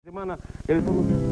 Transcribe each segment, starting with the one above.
Semana, el fondo...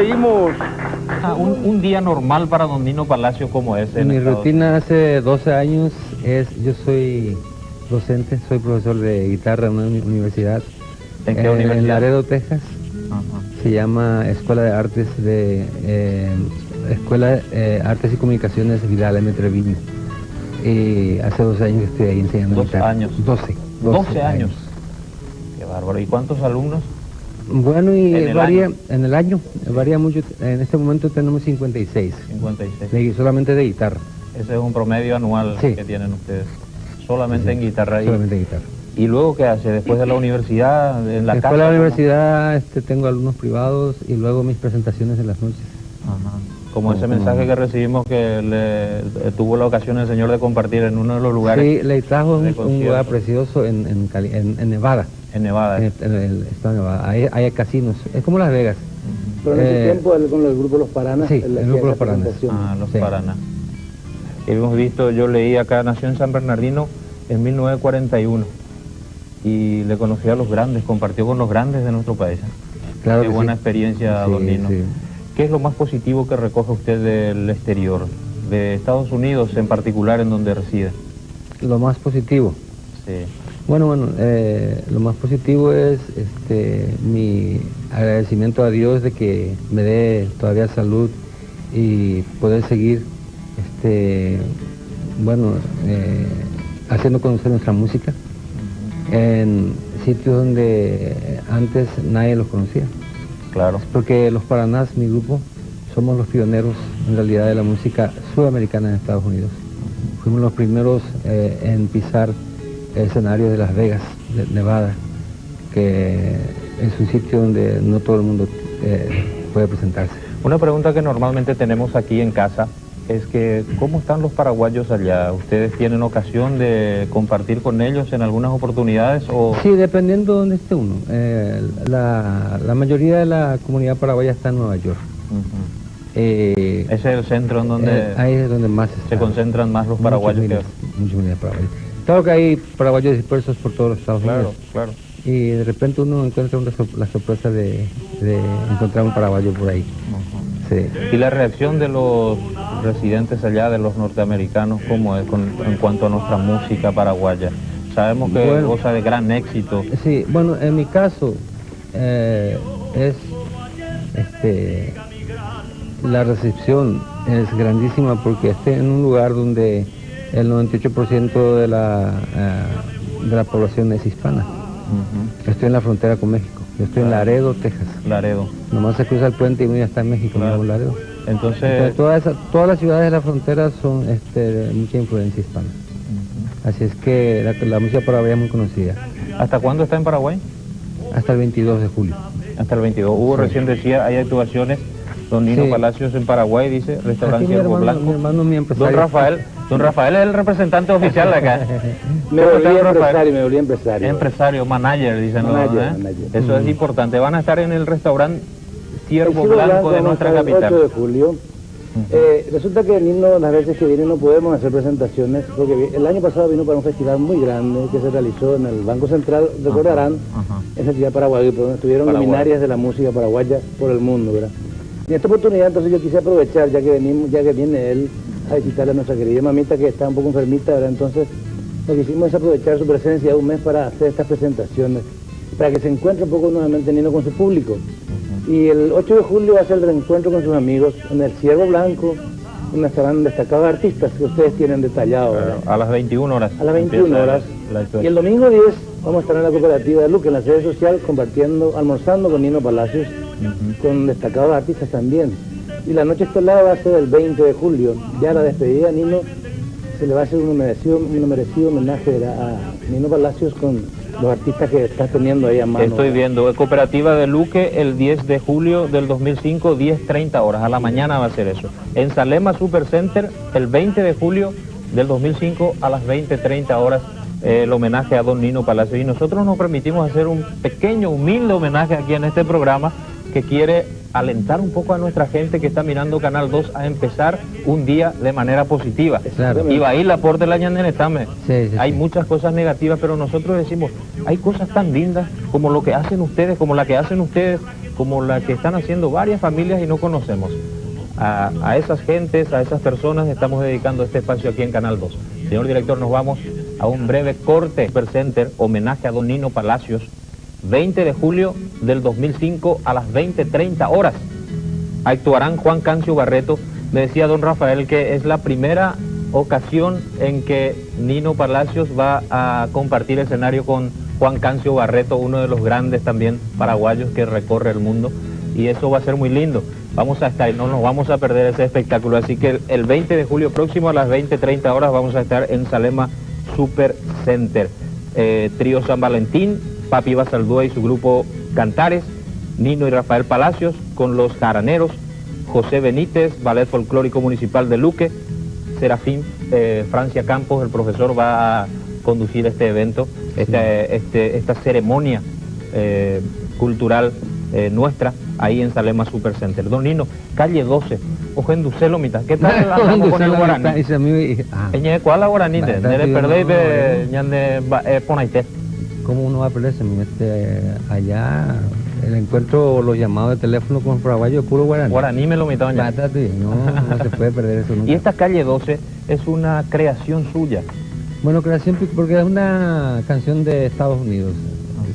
oímos. Un día normal para don Nino Palacios como ese. Mi rutina hace 12 años es, yo soy docente, soy profesor de guitarra en una universidad. ¿En qué universidad? En Laredo, Texas. Ajá. Se llama Escuela de Artes Artes y Comunicaciones Vidal M. Treviño. Y hace 12 años que estoy ahí enseñando guitarra. 12 años. Qué bárbaro. ¿Y cuántos alumnos? Bueno, y varía año? en el año, varía mucho. En este momento tenemos 56. 56. Solamente de guitarra. Ese es un promedio anual sí. que tienen ustedes. Solamente en guitarra. Solamente en guitarra. ¿Y luego qué hace? ¿Después de la universidad, en la casa? Después de la universidad tengo alumnos privados y luego mis presentaciones en las noches. Ajá. Como ese mensaje que recibimos que tuvo la ocasión el señor de compartir en uno de los lugares. Sí, le trajo un lugar precioso en Nevada. En Nevada. En el estado de Nevada. Ahí hay casinos. Es como Las Vegas. Pero en ese tiempo con el grupo Los Paranas. Sí, el grupo Los Paranas. Los Paranas. Hemos visto, yo leí acá, nació en San Bernardino en 1941. Y le conocí a los grandes, compartió con los grandes de nuestro país. Claro. Qué buena experiencia, don Nino. Sí. ¿Qué es lo más positivo que recoge usted del exterior, de Estados Unidos en particular, en donde reside? Lo más positivo. Sí. Bueno, lo más positivo es mi agradecimiento a Dios de que me dé todavía salud y poder seguir haciendo conocer nuestra música en sitios donde antes nadie los conocía. Claro. Porque los Paranás, mi grupo, somos los pioneros en realidad de la música sudamericana en Estados Unidos. Fuimos los primeros en pisar el escenario de Las Vegas, de Nevada, que es un sitio donde no todo el mundo puede presentarse. Una pregunta que normalmente tenemos aquí en casa es que, ¿cómo están los paraguayos allá? ¿Ustedes tienen ocasión de compartir con ellos en algunas oportunidades? O... Sí, dependiendo de dónde esté uno. La mayoría de la comunidad paraguaya está en Nueva York. Ese es el centro en donde, ahí es donde más se concentran más los paraguayos. Muchos miles paraguayos. Claro que hay paraguayos dispersos por todos los Estados Unidos. Claro. Y de repente uno encuentra la sorpresa de encontrar un paraguayo por ahí. Sí. ¿Y la reacción de los residentes allá, de los norteamericanos, cómo es en cuanto a nuestra música paraguaya? Sabemos que goza de gran éxito. Sí, bueno, en mi caso la recepción es grandísima porque estoy en un lugar donde el 98% de la población es hispana. Estoy en la frontera con México. Yo estoy en Laredo, Texas. Laredo. Nomás se cruza el puente y uno ya está en México, claro. Laredo. Entonces todas las ciudades de la frontera son de mucha influencia hispana. Así es que la música paraguaya es muy conocida. ¿Hasta cuándo está en Paraguay? Hasta el 22 de julio. Hasta el 22. Hubo, recién decía, hay actuaciones. Don Nino Palacios en Paraguay, dice, restaurante Ciervo Blanco. Mi hermano, mi empresario. Don Rafael es el representante oficial de acá. me volví empresario. Empresario, manager, dicen. Manager. Eso es importante. Van a estar en el restaurante Ciervo Blanco de nuestra capital. 8 de julio. Resulta que Nino, las veces que viene no podemos hacer presentaciones, porque el año pasado vino para un festival muy grande que se realizó en el Banco Central, recordarán, en la ciudad de Paraguay, donde estuvieron luminarias de la música paraguaya por el mundo, ¿verdad? Y en esta oportunidad entonces yo quise aprovechar, ya que viene él a visitar a nuestra querida mamita que está un poco enfermita, ¿verdad? Entonces lo que hicimos es aprovechar su presencia de un mes para hacer estas presentaciones, para que se encuentre un poco nuevamente Nino con su público. Y el 8 de julio va a ser el reencuentro con sus amigos en el Ciervo Blanco, donde estarán destacados artistas que ustedes tienen detallado, ¿verdad? A las 21 horas. A las 21 horas. Y el domingo 10 vamos a estar en la cooperativa de Luque, en la sede social, almorzando con Nino Palacios, con destacados artistas también. Y la noche estelar va a ser el 20 de julio. Ya la despedida a Nino se le va a hacer un merecido homenaje a Nino Palacios con los artistas que estás teniendo ahí a mano. Estoy viendo, cooperativa de Luque el 10 de julio del 2005, 10:30 horas, a la mañana va a ser eso. En Salema Supercenter el 20 de julio del 2005 a las 20:30 horas, el homenaje a don Nino Palacios. Y nosotros nos permitimos hacer un pequeño, humilde homenaje aquí en este programa que quiere alentar un poco a nuestra gente que está mirando Canal 2 a empezar un día de manera positiva. Claro. Y va ahí la porte la ñanenetame. Hay sí. muchas cosas negativas, pero nosotros decimos, hay cosas tan lindas como lo que hacen ustedes, como la que hacen ustedes como la que están haciendo varias familias y no conocemos. A esas gentes, a esas personas estamos dedicando este espacio aquí en Canal 2. Señor director, nos vamos a un breve corte. Supercenter, homenaje a don Nino Palacios, 20 de julio del 2005 a las 20:30 horas. Actuarán Juan Cancio Barreto. Me decía don Rafael que es la primera ocasión en que Nino Palacios va a compartir escenario con Juan Cancio Barreto, uno de los grandes también paraguayos que recorre el mundo, y eso va a ser muy lindo. Vamos a estar, no nos vamos a perder ese espectáculo, así que el 20 de julio próximo a las 20:30 horas vamos a estar en Salema Supercenter. Trío San Valentín, Papi Basaldúa y su grupo Cantares, Nino y Rafael Palacios con los Jaraneros, José Benítez, Ballet Folclórico Municipal de Luque, Serafín Francia Campos, el profesor, va a conducir este evento, esta ceremonia cultural nuestra, ahí en Salema Supercenter. Don Nino, calle 12, Ojenducelo mitad. ¿Qué tal andamos con el guaraní? Eñe, ¿cuál es guaraní? Debe perder, ñande, ponaite. ¿Cómo uno va a perderse? Allá, el encuentro, los llamados de teléfono con paraguayo, puro guaraní. Guaraní me lo mitad, no se puede perder eso nunca. Y esta calle 12 es una creación suya. Bueno, creación porque es una canción de Estados Unidos.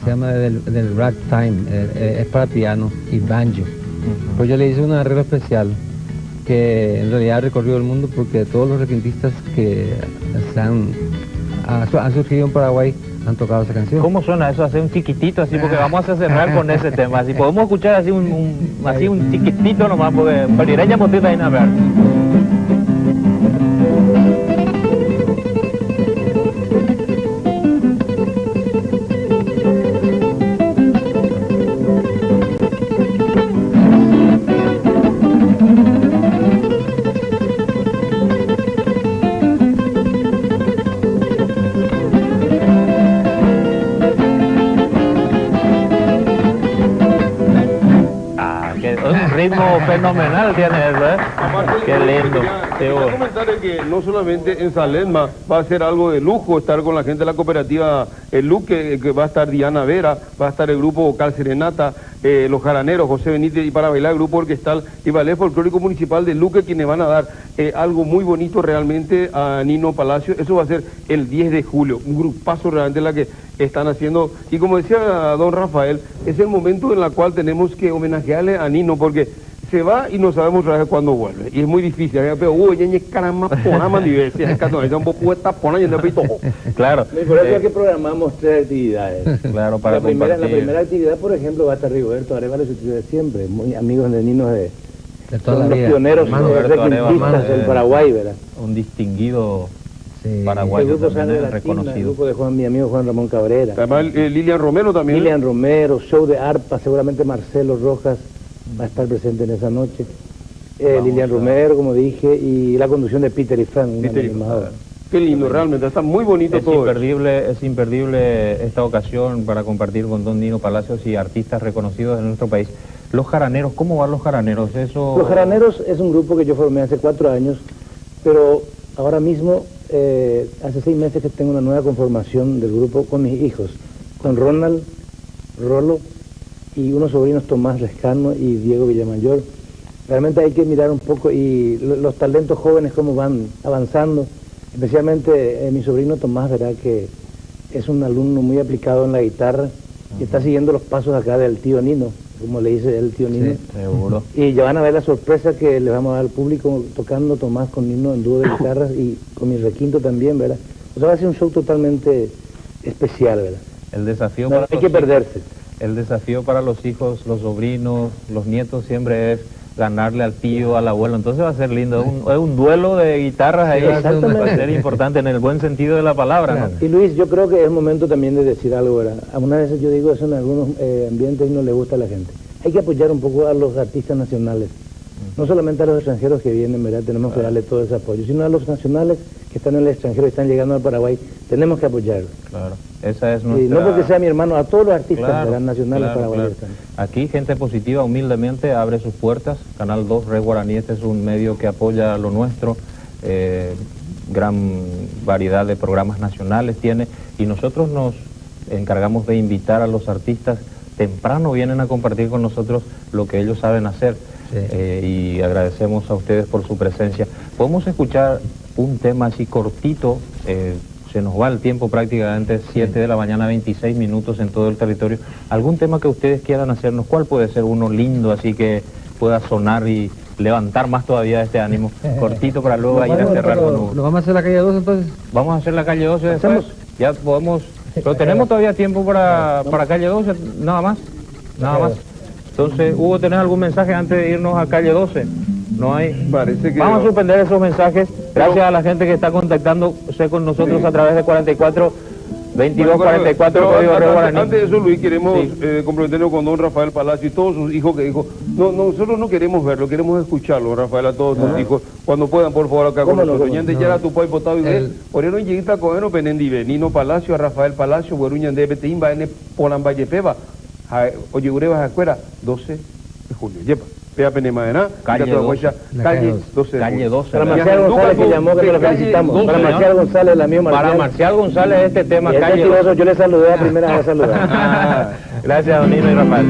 Se llama del ragtime, es para piano y banjo. Pues yo le hice un arreglo especial que en realidad ha recorrido el mundo porque todos los requintistas que han surgido en Paraguay han tocado esa canción. ¿Cómo suena eso? Hace un chiquitito así, porque vamos a cerrar con ese tema. Así podemos escuchar así un chiquitito nomás, porque Palireña Motita ahí a ver. Ritmo fenomenal tiene eso, ¿eh? Qué lindo. Quiero comentarle que no solamente en Salema va a ser algo de lujo estar con la gente de la cooperativa El Luque, que va a estar Diana Vera, va a estar el grupo vocal Serenata, los Jaraneros, José Benítez, y para bailar el grupo orquestal y ballet folclórico municipal de Luque, quienes van a dar algo muy bonito realmente a Nino Palacio. Eso va a ser el 10 de julio, un grupazo realmente la que están haciendo. Y como decía don Rafael, es el momento en el cual tenemos que homenajearle a Nino, porque se va y no sabemos otra vez cuándo vuelve. Y es muy difícil. Pero, claro. Por eso es que programamos 3 actividades. Claro, para la primera actividad, por ejemplo, va a estar Rigoberto Arevalo, de siempre, muy amigos de Nino de toda la los vida. pioneros requintistas del Paraguay, ¿verdad? Un distinguido paraguayo el grupo también, Latina, reconocido. El grupo de mi amigo Juan Ramón Cabrera. Además, Lilian Romero también. Lilian Romero, show de arpa, seguramente Marcelo Rojas va a estar presente en esa noche. Lilian Romero, como dije, y la conducción de Peter y Frank, un animador. Qué lindo, realmente, está muy bonito todo. Es imperdible esta ocasión para compartir con don Nino Palacios y artistas reconocidos de nuestro país. Los Jaraneros, ¿cómo van los Jaraneros? Eso... Los Jaraneros es un grupo que yo formé hace 4 años, pero ahora mismo, hace 6 meses que tengo una nueva conformación del grupo con mis hijos, con Ronald, Rolo y unos sobrinos, Tomás Lescano y Diego Villamayor. Realmente hay que mirar un poco y los talentos jóvenes cómo van avanzando, especialmente mi sobrino Tomás, verá que es un alumno muy aplicado en la guitarra y está siguiendo los pasos acá del tío Nino, como le dice el tío Nino. Sí, seguro. Y ya van a ver la sorpresa que le vamos a dar al público tocando Tomás con Nino en dúo de guitarras y con mi requinto también, ¿verdad? O sea, va a ser un show totalmente especial, ¿verdad? El desafío no, hay que perderse. El desafío para los hijos, los sobrinos, los nietos siempre es ganarle al tío, al abuelo, entonces va a ser lindo, es un duelo de guitarras ahí, va a ser importante en el buen sentido de la palabra, claro. ¿no? Y Luis, yo creo que es momento también de decir algo, ¿verdad? Algunas veces yo digo eso en algunos ambientes y no le gusta a la gente. Hay que apoyar un poco a los artistas nacionales, no solamente a los extranjeros que vienen, ¿verdad? Tenemos que darle todo ese apoyo, sino a los nacionales que están en el extranjero y están llegando al Paraguay, tenemos que apoyarlos. Claro, esa es nuestra... Y no porque sea mi hermano, a todos los artistas nacionales paraguayos. Claro. Aquí gente positiva humildemente abre sus puertas. Canal 2 Red Guaraní, este es un medio que apoya lo nuestro, gran variedad de programas nacionales tiene, y nosotros nos encargamos de invitar a los artistas temprano vienen a compartir con nosotros lo que ellos saben hacer. Y agradecemos a ustedes por su presencia. Podemos escuchar un tema así cortito, se nos va el tiempo prácticamente, 7 de la mañana, 26 minutos en todo el territorio. ¿Algún tema que ustedes quieran hacernos? ¿Cuál puede ser uno lindo así que pueda sonar y levantar más todavía este ánimo? Cortito para luego ir a cerrar con uno. ¿Lo vamos a hacer la calle 12 entonces? Vamos a hacer la calle 12 después. Ya podemos, pero tenemos todavía tiempo para calle 12, nada más. Entonces, Hugo, ¿tenés algún mensaje antes de irnos a calle 12? No hay. Parece que vamos a suspender esos mensajes. Gracias a la gente que está contactándose con nosotros a través de 44 22 44 código Río Guaraní. Antes de eso, Luis, queremos comprometernos con don Rafael Palacio y todos sus hijos que dijo, nosotros no queremos verlo, queremos escucharlo, Rafael, a todos sus hijos, cuando puedan, por favor, acá con nosotros. Ñande ya tu pai potado y ve, orero en lleguita coeno penendi Nino Palacio, a Rafael Palacio, Guaruñan de Beteimba, en Polan Valle Peba, oye, Ureba, Jacuera, 12 de julio. Yepa. Pea Penemadena, calle 12. Calle 12. Calle 12. Para Marcial González, que llamó, que lo felicitamos. Para Marcial González, el amigo Marcial. Para Marcial González, este tema, calle 12. Yo le saludé a primera vez saludar. Gracias, don Nino y Rafael.